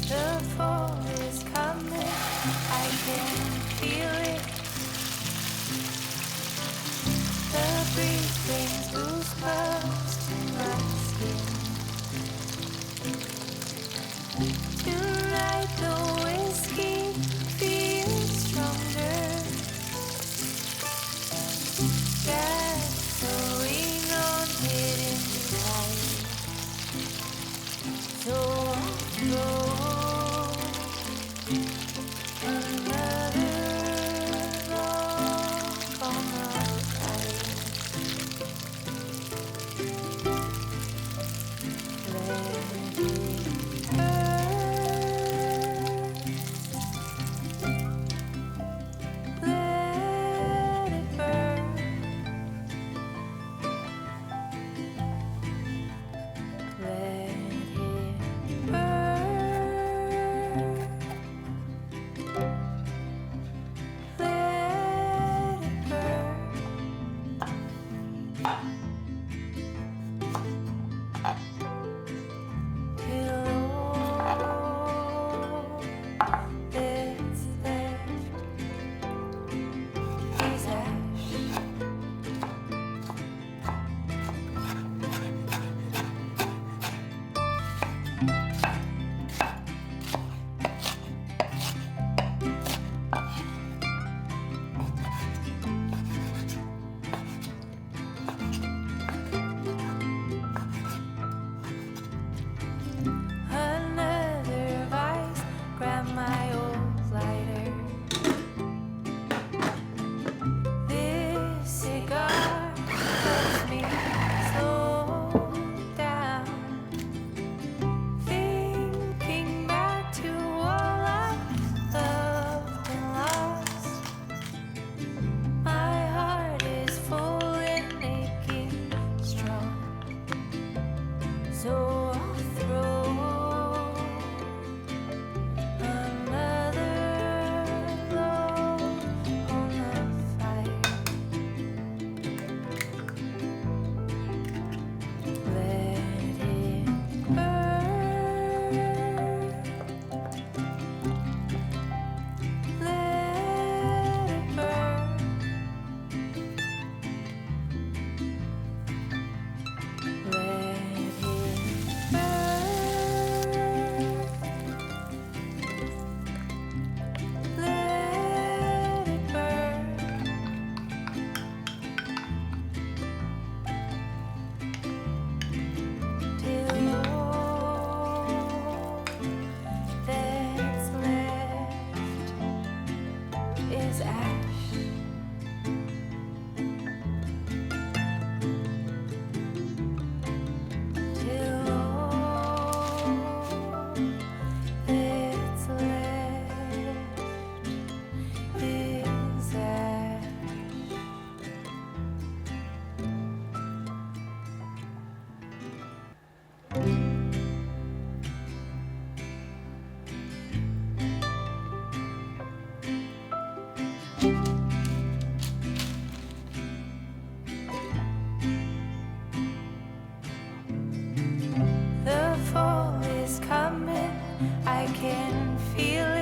The fall is coming, I can feel it. The breeze brings goosebumps to my skin. Tonight the whiskey feels stronger. Gasoline on hidden light. So I'll throw another log on the fire. Let it burn. Let it burn. Let it burn. Let it burn. Till all that's left is ash. Another vice, grab my old lighter. This cigar helps me slow down. Thinking back to all I loved and lost. My heart is full and aching strong. So I'll throw another log on the fire. Let it burn. Let it burn. Let it burn. Let it burn. Till all that's left is ash. Till all that's left is ash. The fall is coming, I can feel